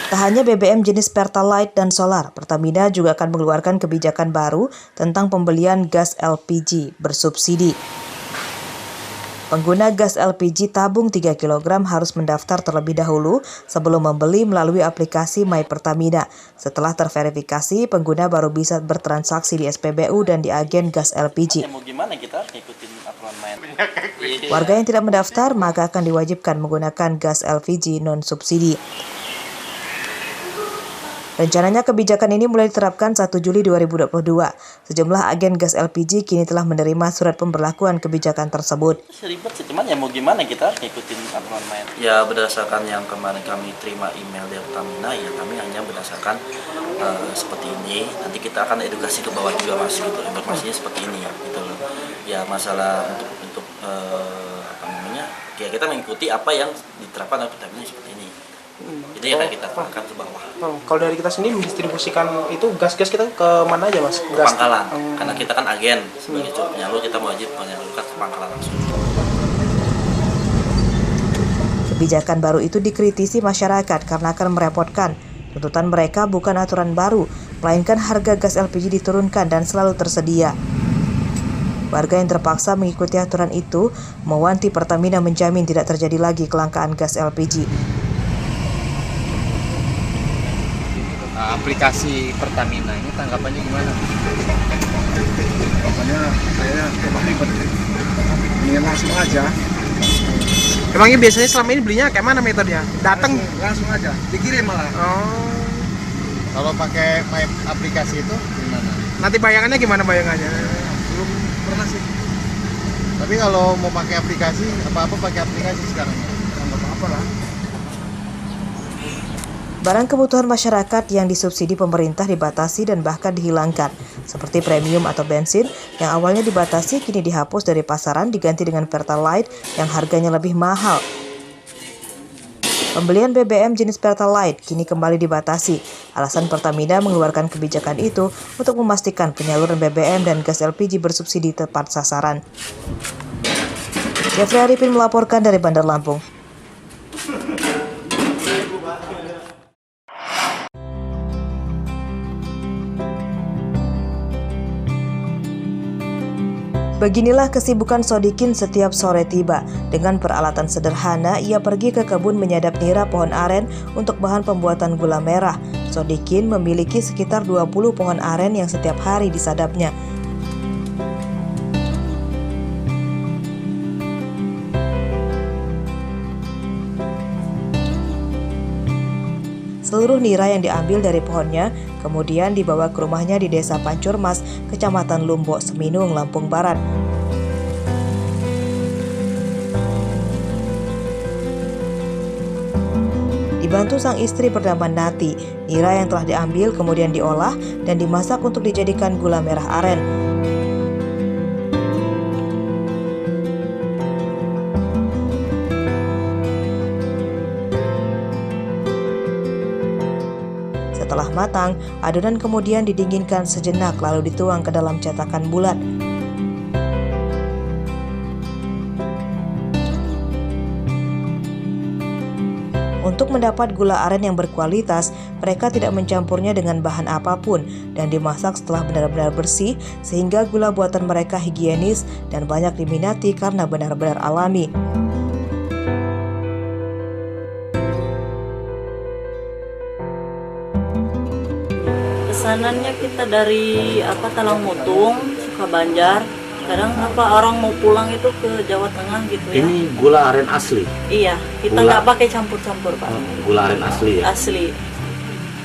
Tak hanya BBM jenis Pertalite dan solar, Pertamina juga akan mengeluarkan kebijakan baru tentang pembelian gas LPG bersubsidi. Pengguna gas LPG tabung 3 kg harus mendaftar terlebih dahulu sebelum membeli melalui aplikasi My Pertamina. Setelah terverifikasi, pengguna baru bisa bertransaksi di SPBU dan di agen gas LPG. Warga yang tidak mendaftar maka akan diwajibkan menggunakan gas LPG non-subsidi. Rencananya kebijakan ini mulai diterapkan 1 Juli 2022. Sejumlah agen gas LPG kini telah menerima surat pemberlakuan kebijakan tersebut. Ribet sih, cuman ya mau gimana kita harus ngikutin aturan main. Ya berdasarkan yang kemarin kami terima email dari Pertamina, ya kami hanya berdasarkan seperti ini. Nanti kita akan edukasi ke bawah juga mas, gitu. Informasinya seperti ini ya, gitu loh. Ya masalah untuk apa namanya, ya kita mengikuti apa yang diterapkan oleh Pertamina seperti ini. Jadi akan kita arahkan ke bawah. Kalau dari kita sendiri mendistribusikan itu gas-gas kita ke mana aja mas? Ke pangkalan, karena kita kan agen sebagai penyalur, kita wajib menyalurkan ke pangkalan langsung. Kebijakan baru itu dikritisi masyarakat karena akan merepotkan. Tuntutan mereka bukan aturan baru, melainkan harga gas LPG diturunkan dan selalu tersedia. Warga yang terpaksa mengikuti aturan itu mewanti Pertamina menjamin tidak terjadi lagi kelangkaan gas LPG. Aplikasi Pertamina ini tanggapannya gimana? Pokoknya saya emang ribet, ingin langsung aja. Emangnya biasanya selama ini belinya kayak mana metodenya? Datang langsung aja, dikirim malah. Oh. Kalau pakai aplikasi itu gimana? Nanti bayangannya gimana bayangannya? Belum pernah sih. Tapi kalau mau pakai aplikasi, apa-apa pakai aplikasi sekarang? Nggak apa-apa lah. Barang kebutuhan masyarakat yang disubsidi pemerintah dibatasi dan bahkan dihilangkan, seperti premium atau bensin yang awalnya dibatasi kini dihapus dari pasaran diganti dengan Pertalite yang harganya lebih mahal. Pembelian BBM jenis Pertalite kini kembali dibatasi. Alasan Pertamina mengeluarkan kebijakan itu untuk memastikan penyaluran BBM dan gas LPG bersubsidi tepat sasaran. Jeffrey Arifin melaporkan dari Bandar Lampung. Beginilah kesibukan Sodikin setiap sore tiba. Dengan peralatan sederhana, ia pergi ke kebun menyadap nira pohon aren untuk bahan pembuatan gula merah. Sodikin memiliki sekitar 20 pohon aren yang setiap hari disadapnya. Seluruh nira yang diambil dari pohonnya kemudian dibawa ke rumahnya di Desa Pancurmas, Kecamatan Lumbok, Seminung, Lampung Barat. Dibantu sang istri bernama Nati, nira yang telah diambil kemudian diolah dan dimasak untuk dijadikan gula merah aren. Setelah matang, adonan kemudian didinginkan sejenak lalu dituang ke dalam cetakan bulat. Untuk mendapat gula aren yang berkualitas, mereka tidak mencampurnya dengan bahan apapun dan dimasak setelah benar-benar bersih sehingga gula buatan mereka higienis dan banyak diminati karena benar-benar alami. Pesanannya kita dari Talang Mutung, Sukabanjar. Kadang orang mau pulang itu ke Jawa Tengah gitu ya. Ini gula aren asli? Iya, kita nggak pakai campur-campur Pak. Gula aren asli ya? Asli.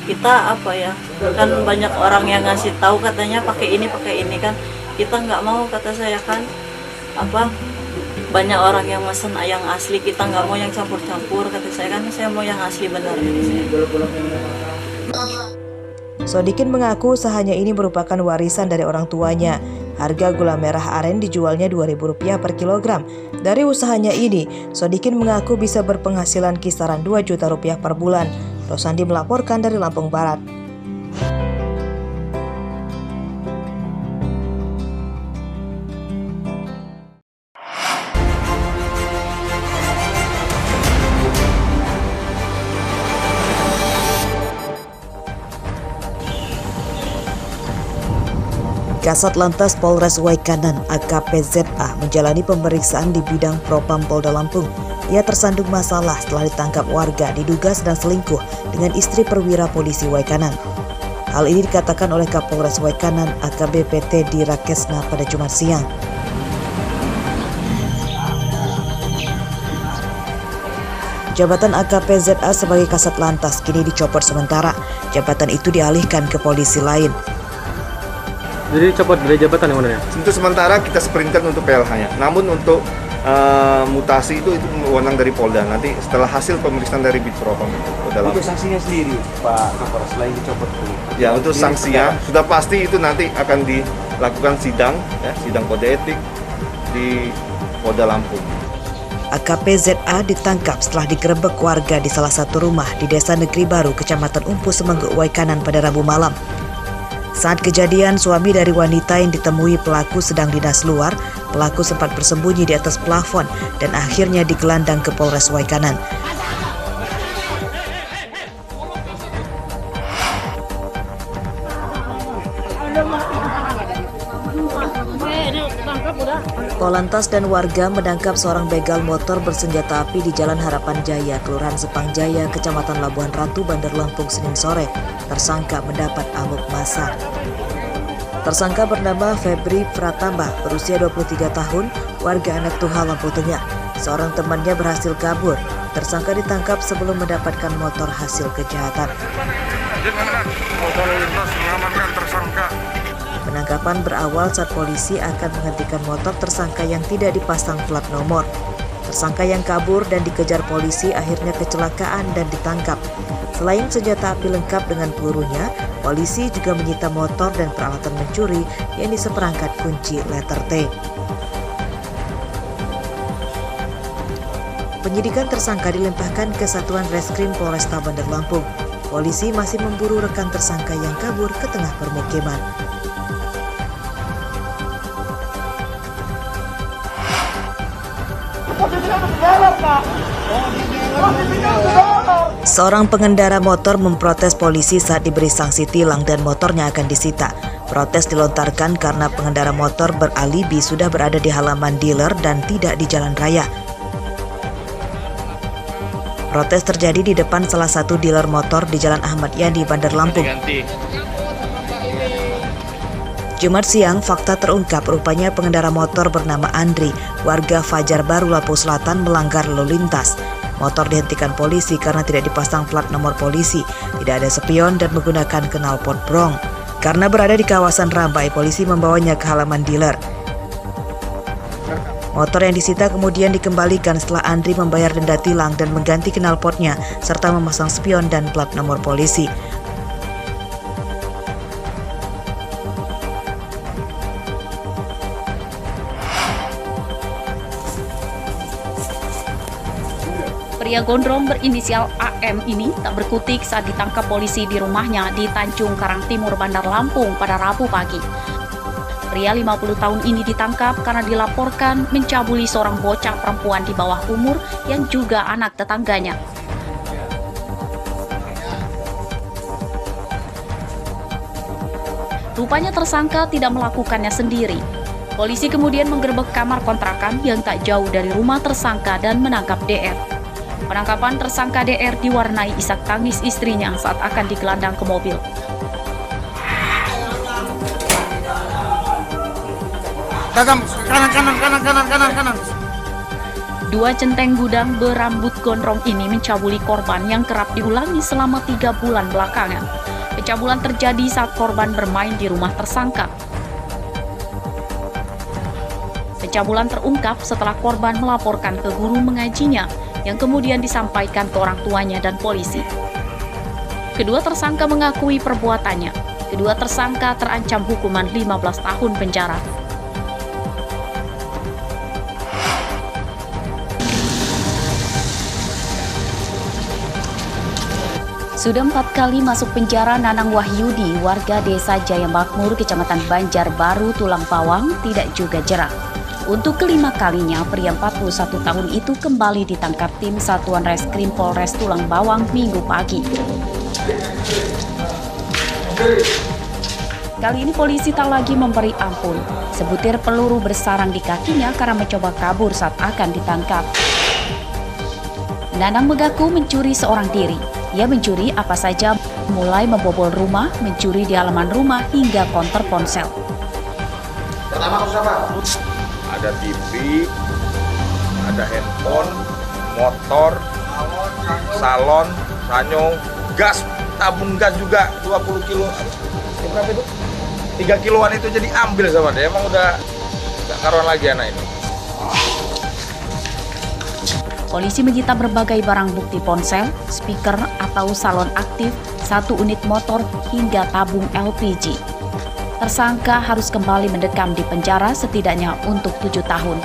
Kita kan banyak orang yang ngasih tahu katanya pakai ini kan. Kita nggak mau, kata saya kan. Banyak orang yang mesen yang asli, kita nggak mau yang campur-campur, kata saya kan. Saya mau yang asli benar. Sodikin mengaku usahanya ini merupakan warisan dari orang tuanya. Harga gula merah aren dijualnya Rp2.000 per kilogram. Dari usahanya ini, Sodikin mengaku bisa berpenghasilan kisaran Rp2 juta per bulan. Rosandi melaporkan dari Lampung Barat. Kasat Lantas Polres Waikanan AKP ZA menjalani pemeriksaan di bidang Propam Polda Lampung. Ia tersandung masalah setelah ditangkap warga diduga sedang selingkuh dengan istri perwira polisi Waikanan. Hal ini dikatakan oleh Kapolres Waikanan AKBP Teddy Rakesna pada Jumat siang. Jabatan AKP ZA sebagai Kasat Lantas kini dicopot sementara. Jabatan itu dialihkan ke polisi lain. Jadi copot dari jabatan yang mana ya? Untuk sementara kita sprintkan untuk PLH-nya. Namun untuk mutasi itu wewenang dari Polda. Nanti setelah hasil pemeriksaan dari Bitpropam Polda Lampung. Untuk sanksinya sendiri, Pak Kapolres, selain dicopot dulu. Ya, untuk sanksinya sudah pasti itu nanti akan dilakukan sidang, ya, sidang kode etik di Polda Lampung. AKP ZA ditangkap setelah digerebek warga di salah satu rumah di Desa Negeri Baru, Kecamatan Umpu Semengguk, Waikanan pada Rabu malam. Saat kejadian, suami dari wanita yang ditemui pelaku sedang dinas luar. Pelaku sempat bersembunyi di atas plafon dan akhirnya digelandang ke Polres Waikanan. Polantas dan warga menangkap seorang begal motor bersenjata api di Jalan Harapan Jaya, Kelurahan Sepang Jaya, Kecamatan Labuhan Ratu, Bandar Lampung, Senin sore. Tersangka mendapat amuk massa. Tersangka bernama Febri Pratambah, berusia 23 tahun, warga Anak Tuha, Lampung Tengah. Seorang temannya berhasil kabur. Tersangka ditangkap sebelum mendapatkan motor hasil kejahatan. Penangkapan berawal saat polisi akan menghentikan motor tersangka yang tidak dipasang plat nomor. Tersangka yang kabur dan dikejar polisi akhirnya kecelakaan dan ditangkap. Selain senjata api lengkap dengan pelurunya, polisi juga menyita motor dan peralatan mencuri, yakni seperangkat kunci letter T. Penyidikan tersangka dilimpahkan ke Satuan Reskrim Polresta Bandar Lampung. Polisi masih memburu rekan tersangka yang kabur ke tengah permukiman. Seorang pengendara motor memprotes polisi saat diberi sanksi tilang dan motornya akan disita. Protes dilontarkan karena pengendara motor beralibi sudah berada di halaman dealer dan tidak di jalan raya. Protes terjadi di depan salah satu dealer motor di Jalan Ahmad Yani, Bandar Lampung. Jumat siang, fakta terungkap rupanya pengendara motor bernama Andri, warga Fajar Baru, Lampung Selatan, melanggar lalu lintas. Motor dihentikan polisi karena tidak dipasang plat nomor polisi, tidak ada spion dan menggunakan knalpot brong. Karena berada di kawasan Rambai, polisi membawanya ke halaman dealer. Motor yang disita kemudian dikembalikan setelah Andri membayar denda tilang dan mengganti knalpotnya serta memasang spion dan plat nomor polisi. Pria gondrong berinisial AM ini tak berkutik saat ditangkap polisi di rumahnya di Tanjung Karang Timur, Bandar Lampung pada Rabu pagi. Pria 50 tahun ini ditangkap karena dilaporkan mencabuli seorang bocah perempuan di bawah umur yang juga anak tetangganya. Rupanya tersangka tidak melakukannya sendiri. Polisi kemudian menggerebek kamar kontrakan yang tak jauh dari rumah tersangka dan menangkap DR. Penangkapan tersangka DR diwarnai isak tangis istrinya saat akan digelandang ke mobil. Kanan. Dua centeng gudang berambut gondrong ini mencabuli korban yang kerap diulangi selama 3 bulan belakangan. Pencabulan terjadi saat korban bermain di rumah tersangka. Pencabulan terungkap setelah korban melaporkan ke guru mengajinya yang kemudian disampaikan ke orang tuanya dan polisi. Kedua tersangka mengakui perbuatannya. Kedua tersangka terancam hukuman 15 tahun penjara. Sudah 4 kali masuk penjara Nanang Wahyudi, warga desa Jaya Makmur, Kecamatan Banjar Baru, Tulang Bawang, tidak juga jerah. Untuk kelima kalinya, pria 41 tahun itu kembali ditangkap tim Satuan Reskrim Polres Tulang Bawang Minggu pagi. Kali ini polisi tak lagi memberi ampun. Sebutir peluru bersarang di kakinya karena mencoba kabur saat akan ditangkap. Nanang mengaku mencuri seorang diri. Ia mencuri apa saja, mulai membobol rumah, mencuri di halaman rumah, hingga konter ponsel. Ada TV, ada handphone, motor, salon, sanyong, gas, tabung gas juga 20 kilo. Berapa itu? 3 kiloan itu jadi ambil sama dia. Emang udah gak karuan lagi anak ini. Polisi menyita berbagai barang bukti ponsel, speaker atau salon aktif, 1 unit motor, hingga tabung LPG. Tersangka harus kembali mendekam di penjara setidaknya untuk 7 tahun.